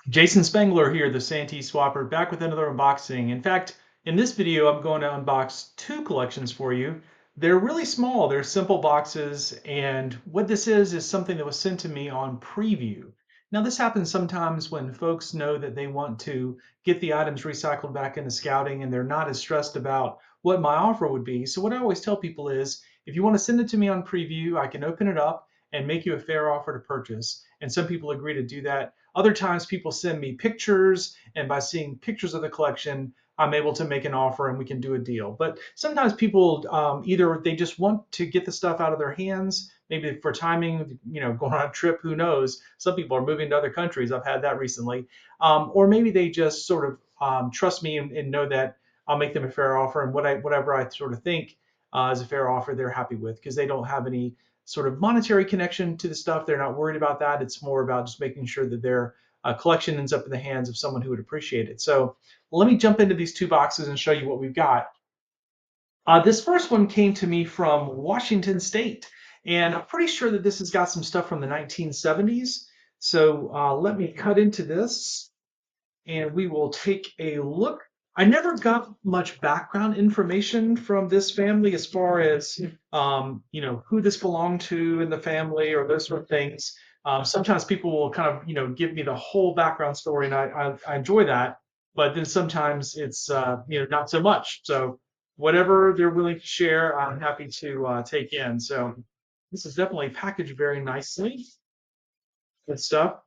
Jason Spengler here, the SanteeSwapper, back with another unboxing. In fact, in this video, I'm going to unbox two collections for you. They're really small, they're simple boxes, and what this is something that was sent to me on preview. Now, this happens sometimes when folks know that they want to get the items recycled back into scouting and they're not as stressed about what my offer would be. So, what I always tell people is if you want to send it to me on preview, I can open it up and make you a fair offer to purchase. And some people agree to do that. Other times people send me pictures, and by seeing pictures of the collection, I'm able to make an offer and we can do a deal. But sometimes people either they just want to get the stuff out of their hands, maybe for timing, going on a trip, who knows? Some people are moving to other countries. I've had that recently. Or maybe they just sort of trust me and know that I'll make them a fair offer, and whatever I sort of think is a fair offer, they're happy with because they don't have any sort of monetary connection to the stuff. They're not worried about that. It's more about just making sure that their collection ends up in the hands of someone who would appreciate it. So let me jump into these two boxes and show you what we've got. This first one came to me from Washington State, and I'm pretty sure that this has got some stuff from the 1970s. So let me cut into this and we will take a look. I never got much background information from this family as far as who this belonged to in the family or those sort of things. Sometimes people will kind of give me the whole background story, and I enjoy that. But then sometimes it's not so much. So whatever they're willing to share, I'm happy to take in. So this is definitely packaged very nicely. Good stuff.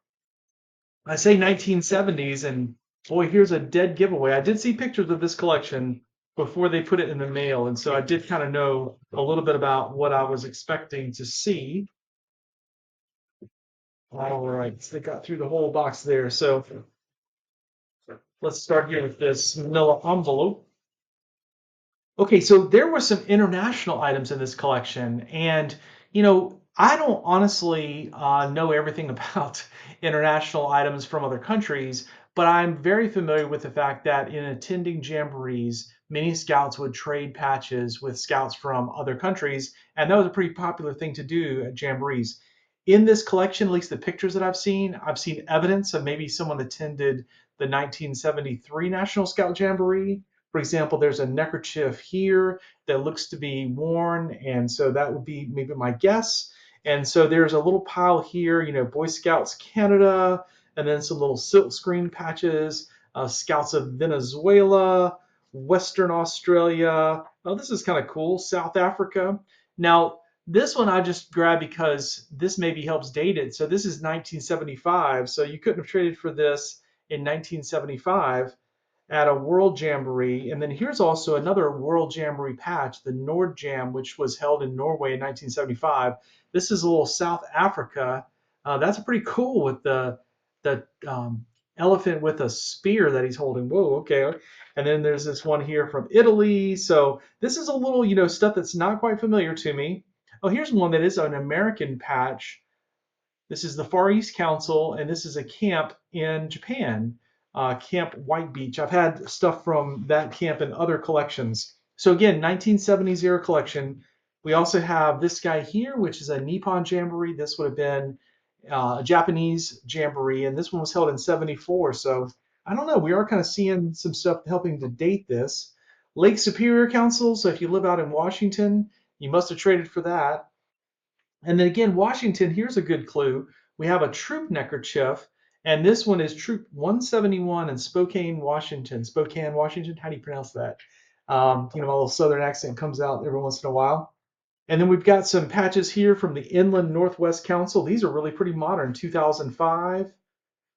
I say 1970s, and boy, here's a dead giveaway. I did see pictures of this collection before they put it in the mail, and so I did kind of know a little bit about what I was expecting to see. All right, so they got through the whole box there. So let's start here with this manila envelope. Okay, so there were some international items in this collection, and I don't honestly know everything about international items from other countries, but I'm very familiar with the fact that in attending jamborees, many scouts would trade patches with scouts from other countries, and that was a pretty popular thing to do at jamborees. In this collection, at least the pictures that I've seen evidence of maybe someone attended the 1973 National Scout Jamboree. For example, there's a neckerchief here that looks to be worn, and so that would be maybe my guess. And so there's a little pile here, Boy Scouts Canada, and then some little silk screen patches, Scouts of Venezuela, Western Australia. Oh, this is kind of cool. South Africa. Now, this one I just grabbed because this maybe helps date it. So this is 1975. So you couldn't have traded for this in 1975 at a World Jamboree. And then here's also another World Jamboree patch, the Nord Jam, which was held in Norway in 1975. This is a little South Africa. That's pretty cool with the elephant with a spear that he's holding. Whoa, okay. And then there's this one here from Italy. So this is a little, stuff that's not quite familiar to me. Oh, here's one that is an American patch. This is the Far East Council, and this is a camp in Japan, Camp White Beach. I've had stuff from that camp in other collections. So again, 1970s era collection. We also have this guy here, which is a Nippon Jamboree. This would have been a Japanese Jamboree, and this one was held in 74. So I don't know. We are kind of seeing some stuff helping to date this. Lake Superior Council. So if you live out in Washington, you must have traded for that. And then again, Washington, here's a good clue. We have a troop neckerchief, and this one is Troop 171 in Spokane, Washington. Spokane, Washington, how do you pronounce that? My little southern accent comes out every once in a while. And then we've got some patches here from the Inland Northwest Council. These are really pretty modern, 2005.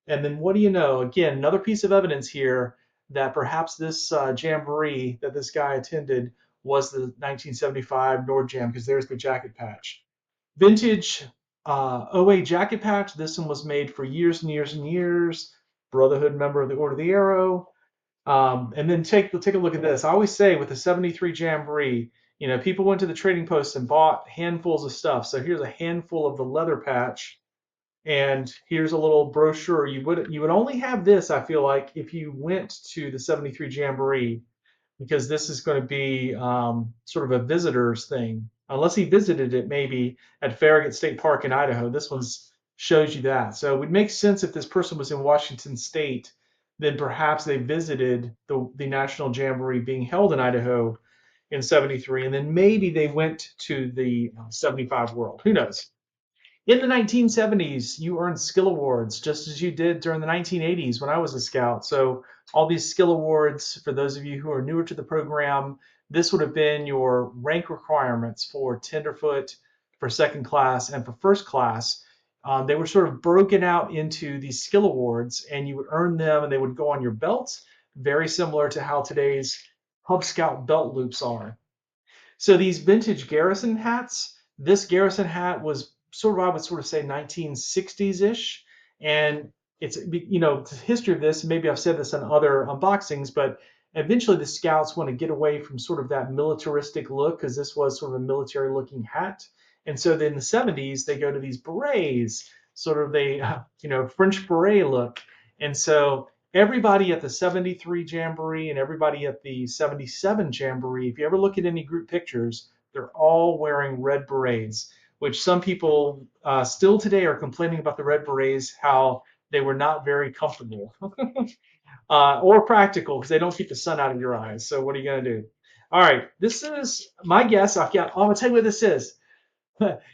And then what do you know? Again, another piece of evidence here that perhaps this jamboree that this guy attended was the 1975 Nord Jam, because there's the jacket patch. Vintage OA jacket patch. This one was made for years and years and years. Brotherhood member of the Order of the Arrow. And then take a look at this. I always say with the 73 Jamboree, people went to the trading post and bought handfuls of stuff. So here's a handful of the leather patch, and here's a little brochure. You would only have this, I feel like, if you went to the 73 Jamboree, because this is going to be sort of a visitor's thing. Unless he visited it maybe at Farragut State Park in Idaho. This one's shows you that. So it would make sense if this person was in Washington State, then perhaps they visited the National Jamboree being held in Idaho in 73, and then maybe they went to the 75 World. Who knows? In the 1970s, you earned skill awards just as you did during the 1980s when I was a scout. So all these skill awards, for those of you who are newer to the program, this would have been your rank requirements for tenderfoot, for second class, and for first class. They were sort of broken out into these skill awards, and you would earn them, and they would go on your belt, very similar to how today's Cub Scout belt loops are. So these vintage Garrison hats, this Garrison hat was sort of, I would sort of say 1960s-ish. And it's, the history of this, maybe I've said this in other unboxings, but eventually the Scouts want to get away from sort of that militaristic look because this was sort of a military looking hat. And so then in the 70s, they go to these berets, sort of French beret look. And so everybody at the 73 Jamboree and everybody at the 77 Jamboree, if you ever look at any group pictures, they're all wearing red berets, which some people still today are complaining about the red berets, how they were not very comfortable or practical because they don't keep the sun out of your eyes. So what are you going to do? All right, this is my guess. I'm going to tell you what this is.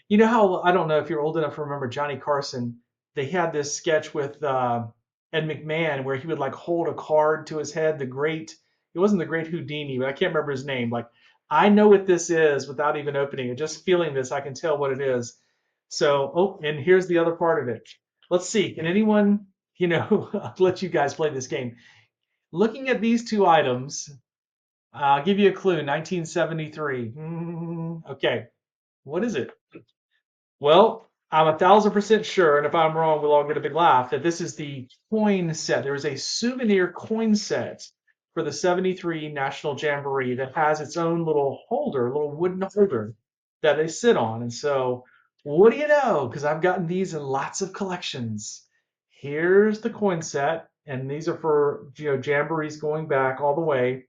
You know how, I don't know if you're old enough to remember Johnny Carson. They had this sketch with Ed McMahon where he would like hold a card to his head. It wasn't the great Houdini, but I can't remember his name. Like, I know what this is without even opening it. Just feeling this, I can tell what it is. So, oh, and here's the other part of it. Let's see. Can anyone, I'll let you guys play this game. Looking at these two items, I'll give you a clue. 1973. Okay. What is it? Well, I'm 1,000% sure, and if I'm wrong, we'll all get a big laugh, that this is the coin set. There is a souvenir coin set for the 73 National Jamboree that has its own little holder, a little wooden holder that they sit on. And so, what do you know? Because I've gotten these in lots of collections. Here's the coin set, and these are for jamborees going back all the way.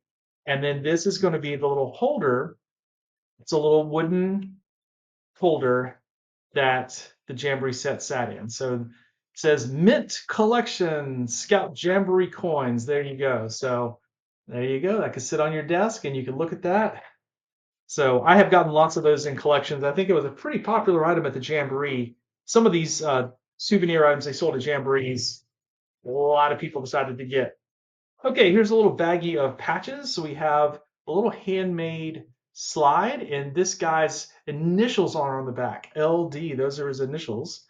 And then this is going to be the little holder. It's a little wooden holder that the Jamboree set sat in. So it says Mint Collection Scout Jamboree coins. There you go. So there you go. That could sit on your desk and you can look at that. So I have gotten lots of those in collections. I think it was a pretty popular item at the Jamboree. Some of these souvenir items they sold at Jamborees, a lot of people decided to get. Okay, here's a little baggie of patches. So we have a little handmade slide, and this guy's initials are on the back. LD, those are his initials.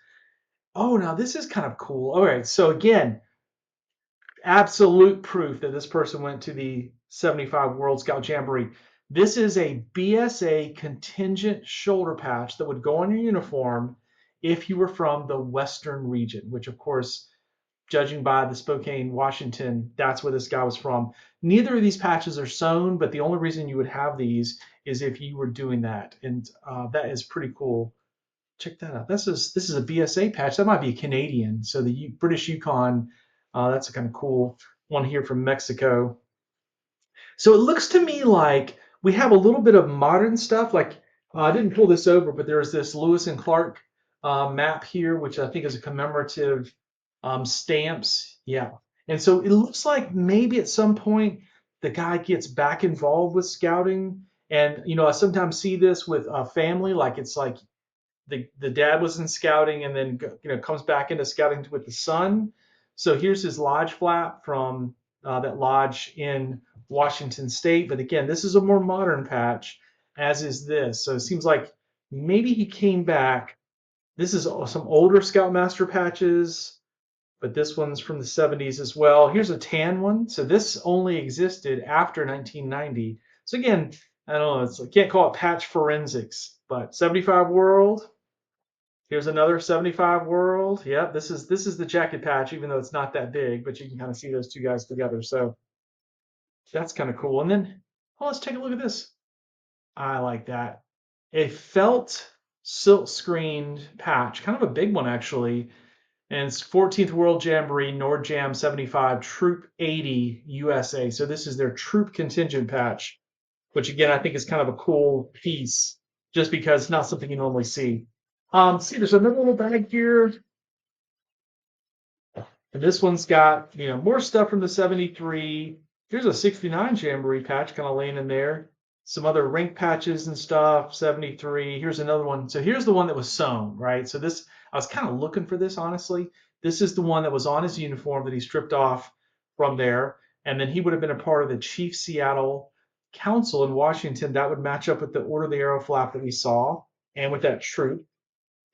Oh, now this is kind of cool. All right, so again, absolute proof that this person went to the 75 World Scout Jamboree. This is a BSA contingent shoulder patch that would go on your uniform if you were from the Western region, which of course, judging by the Spokane, Washington, that's where this guy was from. Neither of these patches are sewn, but the only reason you would have these is if you were doing that. And that is pretty cool. Check that out. This is a BSA patch. That might be a Canadian. So the British Yukon, that's a kind of cool one here from Mexico. So it looks to me like we have a little bit of modern stuff. Like I didn't pull this over, but there's this Lewis and Clark map here, which I think is a commemorative stamps. Yeah. And so it looks like maybe at some point the guy gets back involved with scouting. And, I sometimes see this with a family, like it's like the dad was in scouting and then comes back into scouting with the son. So here's his lodge flap from that lodge in Washington State. But again, this is a more modern patch, as is this. So it seems like maybe he came back. This is some older Scoutmaster patches, but this one's from the 70s as well. Here's a tan one. So this only existed after 1990. So again, I don't know, I can't call it patch forensics, but 75 World. Here's another 75 World. Yep, this is the jacket patch, even though it's not that big, but you can kind of see those two guys together. So that's kind of cool. And then, let's take a look at this. I like that. A felt silk screened patch, kind of a big one actually. And it's 14th World Jamboree, NordJam 75, Troop 80 USA. So this is their troop contingent patch, which again, I think is kind of a cool piece just because it's not something you normally see. See, there's another little bag here. And this one's got, more stuff from the 73. Here's a 69 Jamboree patch kind of laying in there. Some other rink patches and stuff, 73. Here's another one. So here's the one that was sewn, right? So this, I was kind of looking for this, honestly. This is the one that was on his uniform that he stripped off from there. And then he would have been a part of the Chief Seattle Council in Washington. That would match up with the Order of the Arrow flap that we saw and with that troop.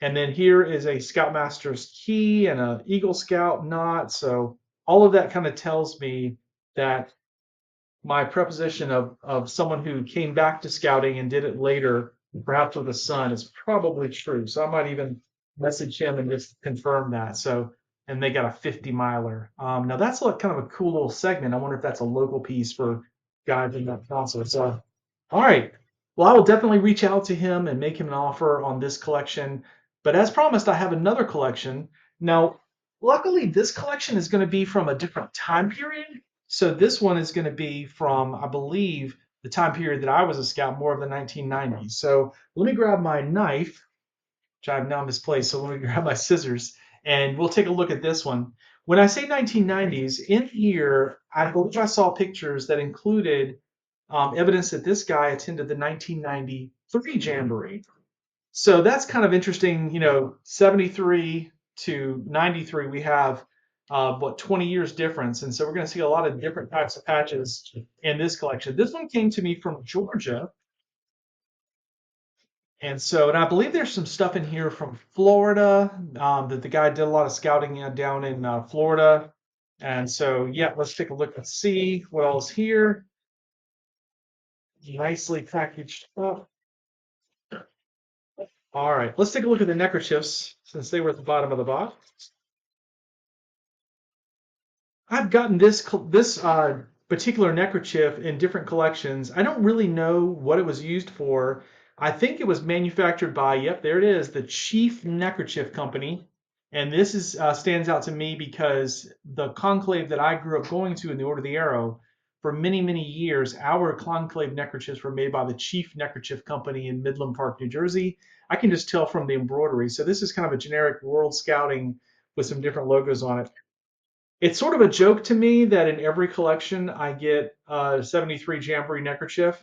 And then here is a Scoutmaster's key and an Eagle Scout knot. So all of that kind of tells me that my preposition of someone who came back to scouting and did it later, perhaps with a son, is probably true. So I might even message him and just confirm that. So, and they got a 50 miler. Now that's like kind of a cool little segment. I wonder if that's a local piece for guys in that council. So, all right. Well, I will definitely reach out to him and make him an offer on this collection. But as promised, I have another collection. Now, luckily, this collection is going to be from a different time period. So this one is going to be from, I believe, the time period that I was a scout, more of the 1990s. So let me grab my knife, which I've now misplaced. So let me grab my scissors, and we'll take a look at this one. When I say 1990s, in here, I believe I saw pictures that included evidence that this guy attended the 1993 Jamboree. So that's kind of interesting. 73 to 93, we have 20 years difference. And so we're going to see a lot of different types of patches in this collection. This one came to me from Georgia. And I believe there's some stuff in here from Florida that the guy did a lot of scouting down in Florida. And so, yeah, let's take a look and see what else here. Nicely packaged up. All right, let's take a look at the neckerchiefs since they were at the bottom of the box. I've gotten this particular neckerchief in different collections. I don't really know what it was used for. I think it was manufactured by, yep, there it is, the Chief Neckerchief Company. And this stands out to me because the conclave that I grew up going to in the Order of the Arrow, for many, many years, our conclave neckerchiefs were made by the Chief Neckerchief Company in Midland Park, New Jersey. I can just tell from the embroidery. So this is kind of a generic World Scouting with some different logos on it. It's sort of a joke to me that in every collection I get a 73 Jamboree neckerchief,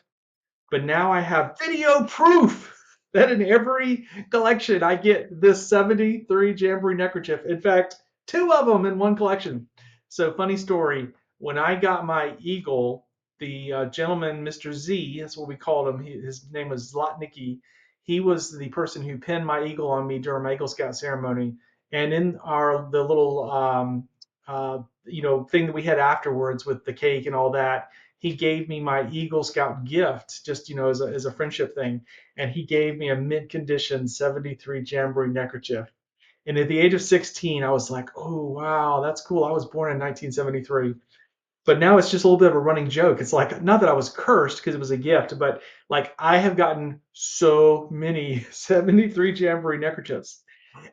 but now I have video proof that in every collection I get this 73 Jamboree neckerchief. In fact, two of them in one collection. So funny story, when I got my eagle, the gentleman, Mr. Z, that's what we called him, his name was Zlotnicki, he was the person who pinned my eagle on me during my Eagle Scout ceremony. And in the little thing that we had afterwards with the cake and all that, he gave me my Eagle Scout gift, just as a friendship thing, and he gave me a mint condition 73 Jamboree neckerchief. And at the age of 16, I was like, oh wow, that's cool. I was born in 1973. But now it's just a little bit of a running joke. It's like, not that I was cursed because it was a gift, but like I have gotten so many 73 Jamboree neckerchiefs.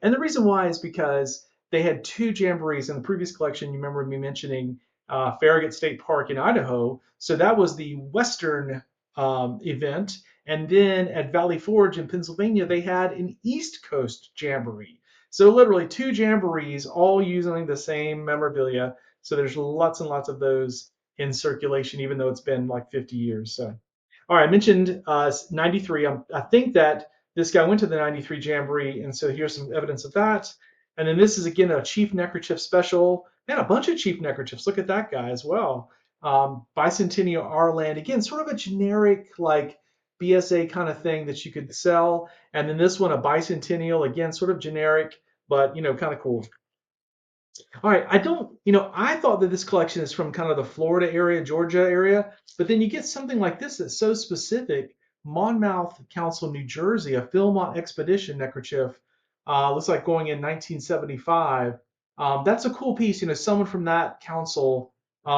And the reason why is because they had two jamborees in the previous collection. You remember me mentioning Farragut State Park in Idaho. So that was the Western event. And then at Valley Forge in Pennsylvania, they had an East Coast Jamboree. So literally two jamborees all using the same memorabilia. So there's lots and lots of those in circulation, even though it's been like 50 years. So, all right, I mentioned 93. I think that this guy went to the 93 Jamboree, and so here's some evidence of that. And then this is, again, a Chief Neckerchief special. Man, a bunch of Chief Neckerchiefs. Look at that guy as well. Bicentennial R-Land. Again, sort of a generic, like, BSA kind of thing that you could sell. And then this one, a Bicentennial. Again, sort of generic, but, kind of cool. All right, I thought that this collection is from kind of the Florida area, Georgia area, but then you get something like this that's so specific. Monmouth Council, New Jersey, a Philmont Expedition neckerchief, looks like going in 1975. That's a cool piece, someone from that council,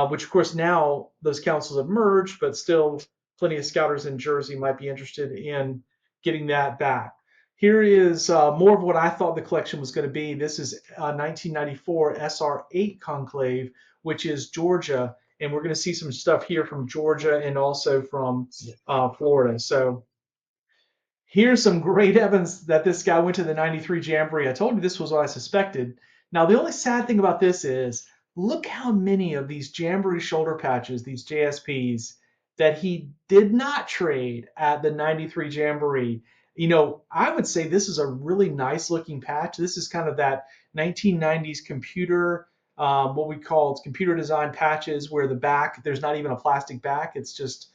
which of course now those councils have merged, but still plenty of scouters in Jersey might be interested in getting that back. Here is more of what I thought the collection was going to be. This is 1994 SR8 Conclave, which is Georgia. And we're going to see some stuff here from Georgia and also from Florida. So here's some great evidence that this guy went to the 93 Jamboree. I told you this was what I suspected. Now, the only sad thing about this is look how many of these Jamboree shoulder patches, these JSPs, that he did not trade at the 93 Jamboree. I would say this is a really nice looking patch. This is kind of that 1990s computer, what we call computer design patches, where the back, there's not even a plastic back, it's just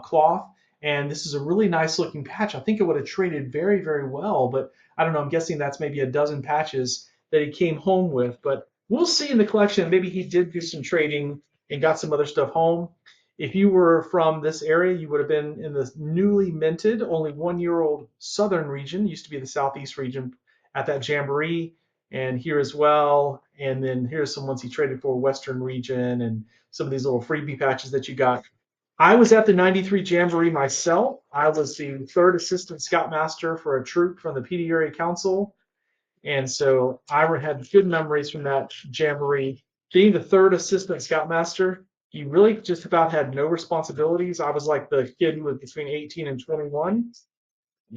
cloth. And this is a really nice looking patch. I think it would have traded very, very well, but I don't know. I'm guessing that's maybe a dozen patches that he came home with. But we'll see in the collection. Maybe he did do some trading and got some other stuff home. If you were from this area, you would have been in the newly minted, only 1 year old southern region. It used to be the southeast region at that Jamboree, and here as well. And then here's some ones he traded for western region and some of these little freebie patches that you got. I was at the 93 Jamboree myself. I was the third assistant scoutmaster for a troop from the PD Area Council. And so I had good memories from that Jamboree. Being the third assistant scoutmaster, you really just about had no responsibilities. I was like the kid who was between 18 and 21.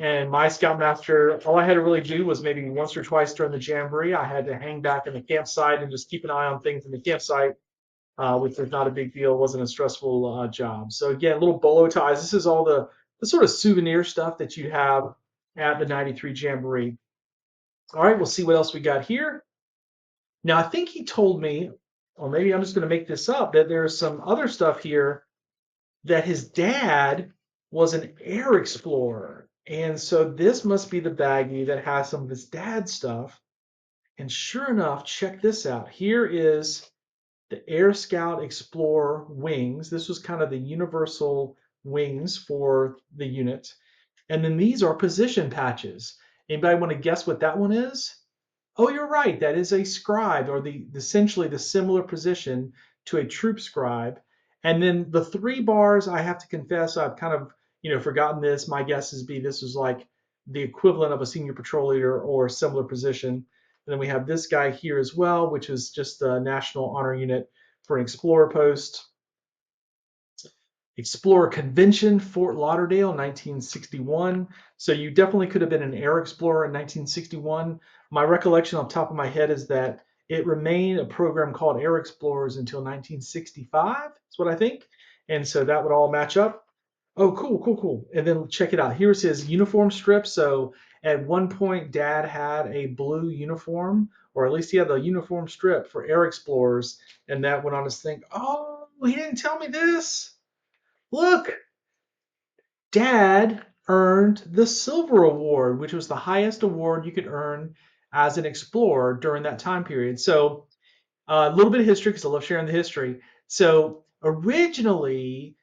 And my scoutmaster, all I had to really do was maybe once or twice during the Jamboree, I had to hang back in the campsite and just keep an eye on things in the campsite, which was not a big deal. It wasn't a stressful job. So again, little bolo ties. This is all the sort of souvenir stuff that you have at the 93 Jamboree. All right, we'll see what else we got here. Now, I think he told me, or maybe I'm just going to make this up, that there's some other stuff here that his dad was an air explorer. And so this must be the baggie that has some of his dad's stuff. And sure enough, check this out. Here is the Air Scout Explorer wings. This was kind of the universal wings for the unit. And then these are position patches. Anybody want to guess what that one is? Oh, you're right. That is a scribe, or essentially the similar position to a troop scribe. And then the 3 bars, I have to confess, I've kind of forgotten this. My guess is this is like the equivalent of a senior patrol leader or a similar position. And then we have this guy here as well, which is just the National Honor Unit for an Explorer post. Explorer Convention, Fort Lauderdale, 1961. So you definitely could have been an air explorer in 1961. My recollection off the top of my head is that it remained a program called Air Explorers until 1965. That's what I think. And so that would all match up. Oh, cool, cool, cool. And then check it out. Here's his uniform strip. So at one point, Dad had a blue uniform, or at least he had the uniform strip for Air Explorers. And that went on his thing. Oh, he didn't tell me this. Look, Dad earned the Silver Award, which was the highest award you could earn as an explorer during that time period. So a little bit of history, because I love sharing the history. So originally,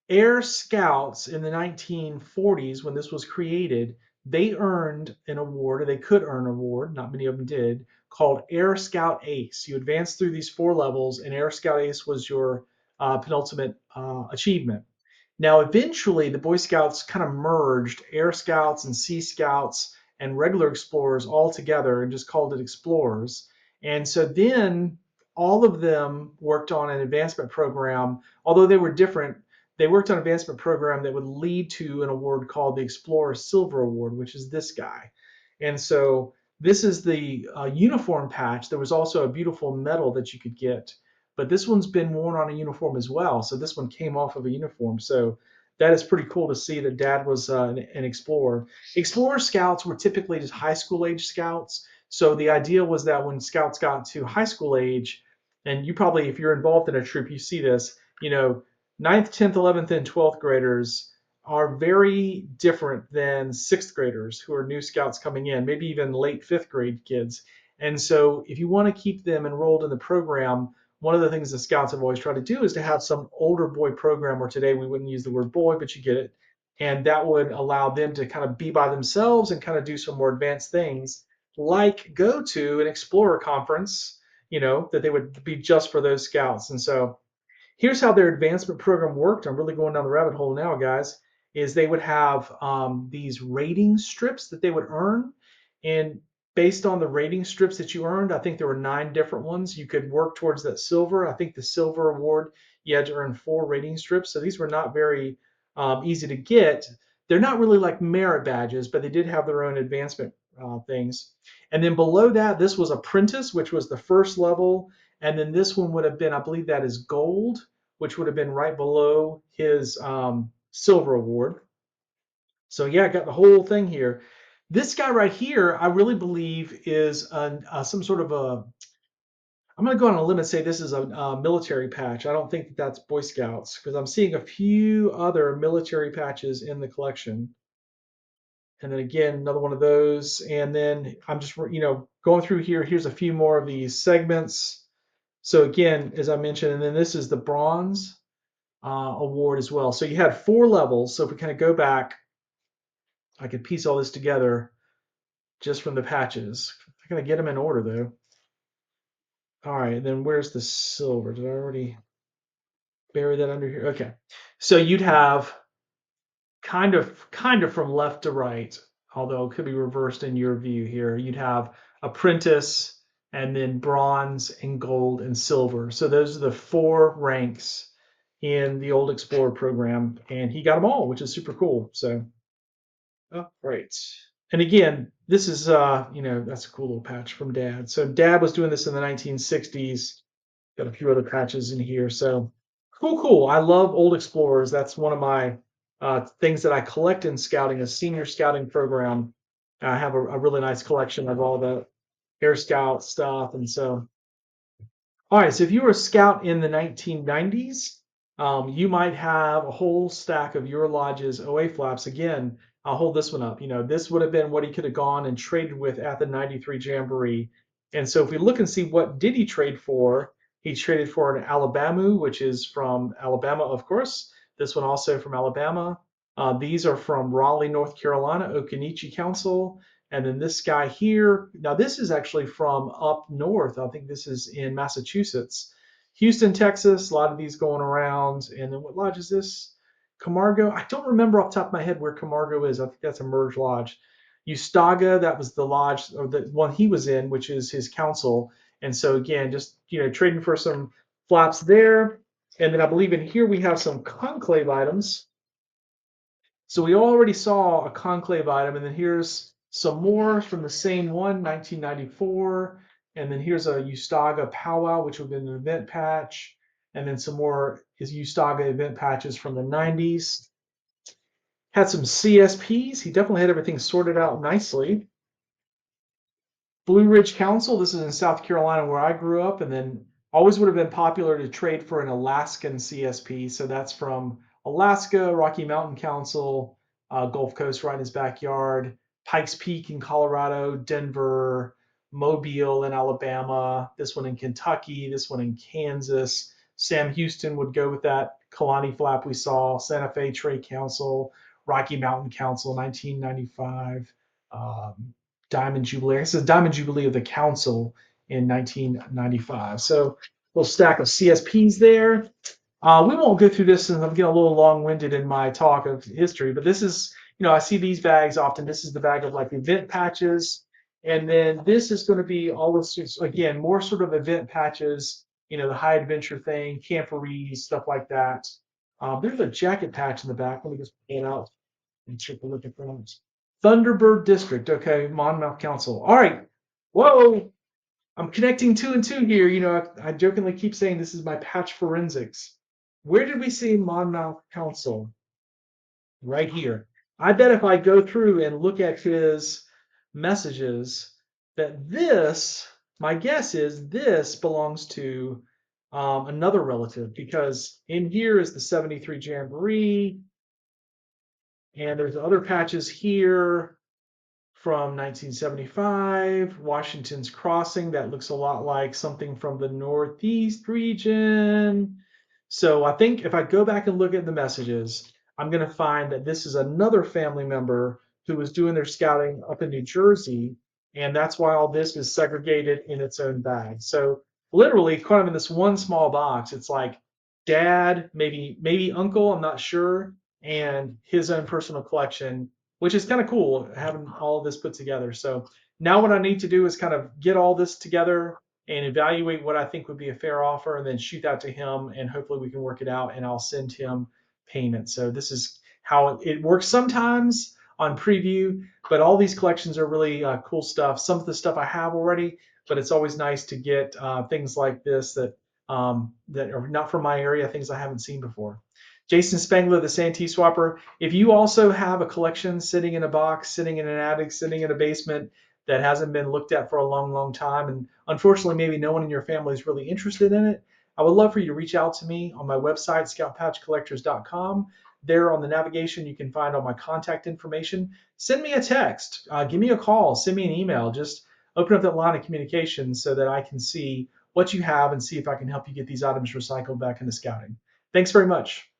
Air Scouts in the 1940s, when this was created, they earned an award, or they could earn an award, not many of them did, called Air Scout Ace. You advanced through these 4 levels, and Air Scout Ace was your penultimate achievement. Now, eventually, the Boy Scouts kind of merged Air Scouts and Sea Scouts and regular explorers all together and just called it Explorers. And so then all of them worked on an advancement program, although they were different. They worked on an advancement program that would lead to an award called the Explorer Silver Award, which is this guy. And so this is the uniform patch. There was also a beautiful medal that you could get, but this one's been worn on a uniform as well. So this one came off of a uniform. So that is pretty cool to see that Dad was an explorer. Explorer scouts were typically just high school age scouts. So the idea was that when scouts got to high school age, and you probably, if you're involved in a troop, you see this, 9th, 10th, 11th, and 12th graders are very different than 6th graders who are new scouts coming in, maybe even late 5th grade kids. And so if you want to keep them enrolled in the program, one of the things the scouts have always tried to do is to have some older boy program, where today we wouldn't use the word boy, but you get it. And that would allow them to kind of be by themselves and kind of do some more advanced things, like go to an explorer conference, that they would be just for those scouts. And so here's how their advancement program worked. I'm really going down the rabbit hole now, guys. Is they would have these rating strips that they would earn, and based on the rating strips that you earned, I think there were 9 different ones. You could work towards that silver. I think the silver award, you had to earn 4 rating strips. So these were not very easy to get. They're not really like merit badges, but they did have their own advancement things. And then below that, this was apprentice, which was the first level. And then this one would have been, I believe that is gold, which would have been right below his silver award. So yeah, I got the whole thing here. This guy right here, I really believe is some sort of a. I'm going to go on a limb and say this is a military patch. I don't think that that's Boy Scouts because I'm seeing a few other military patches in the collection. And then again, another one of those. And then I'm just, going through here. Here's a few more of these segments. So again, as I mentioned, and then this is the bronze award as well. So you had 4 levels. So if we kind of go back, I could piece all this together just from the patches. I'm going to get them in order though. All right, then where's the silver? Did I already bury that under here? Okay. So you'd have kind of from left to right, although it could be reversed in your view here. You'd have apprentice and then bronze and gold and silver. So those are the 4 ranks in the Old Explorer program, and he got them all, which is super cool. So, oh, great. And again, this is that's a cool little patch from Dad. So Dad was doing this in the 1960s. Got a few other patches in here. So cool. I love Old Explorers. That's one of my things that I collect in scouting, a senior scouting program. I have a really nice collection of all the Air Scout stuff. And so, all right, so if you were a scout in the 1990s, you might have a whole stack of your lodge's OA flaps. Again, I'll hold this one up. This would have been what he could have gone and traded with at the 93 Jamboree. And so if we look and see what did he trade for, he traded for an Alabama, which is from Alabama, of course. This one also from Alabama. These are from Raleigh, North Carolina, Occoneechee Council. And then this guy here, now this is actually from up north. I think this is in Massachusetts. Houston, Texas, a lot of these going around. And then what lodge is this? Camargo. I don't remember off the top of my head where Camargo is. I think that's a merged lodge. Yustaga, that was the lodge, or the one he was in, which is his council. And so again, just trading for some flaps there. And then I believe in here we have some conclave items. So we already saw a conclave item, and then here's some more from the same one, 1994. And then here's a Yustaga powwow, which would have been an event patch. And then some more is Yustaga event patches from the 90s. Had some CSPs. He definitely had everything sorted out nicely. Blue Ridge Council. This is in South Carolina where I grew up, and then always would have been popular to trade for an Alaskan CSP. So that's from Alaska, Rocky Mountain Council, Gulf Coast right in his backyard, Pikes Peak in Colorado, Denver, Mobile in Alabama, this one in Kentucky, this one in Kansas. Sam Houston would go with that Kalani flap we saw, Santa Fe Trade Council, Rocky Mountain Council, 1995. Diamond Jubilee. This is Diamond Jubilee of the Council in 1995. So a little stack of CSPs there. We won't go through this since I'm getting a little long-winded in my talk of history, but this is, I see these bags often. This is the bag of like event patches. And then this is going to be all this, again, more sort of event patches, the high adventure thing, camporees, stuff like that. There's a jacket patch in the back. Let me just pull it out and take a look at those. Thunderbird District. Okay, Monmouth Council. All right. Whoa. I'm connecting 2 and 2 here. I jokingly keep saying this is my patch forensics. Where did we see Monmouth Council? Right here. I bet if I go through and look at his messages, that this, my guess is this belongs to another relative, because in here is the 73 Jamboree, and there's other patches here from 1975, Washington's Crossing. That looks a lot like something from the Northeast region. So I think if I go back and look at the messages, I'm going to find that this is another family member who was doing their scouting up in New Jersey. And that's why all this is segregated in its own bag. So literally kind of in this one small box, it's like dad, maybe uncle, I'm not sure, and his own personal collection, which is kind of cool having all of this put together. So now what I need to do is kind of get all this together and evaluate what I think would be a fair offer, and then shoot that to him, and hopefully we can work it out, and I'll send him payment. So this is how it works sometimes. on preview, but all these collections are really cool stuff. Some of the stuff I have already, but it's always nice to get things like this that are not from my area, things I haven't seen before. Jason Spangler, the SanteeSwapper. If you also have a collection sitting in a box, sitting in an attic, sitting in a basement that hasn't been looked at for a long, long time, and unfortunately maybe no one in your family is really interested in it, I would love for you to reach out to me on my website, scoutpouchcollectors.com. There on the navigation, you can find all my contact information. Send me a text, give me a call, send me an email. Just open up that line of communication so that I can see what you have and see if I can help you get these items recycled back into scouting. Thanks very much.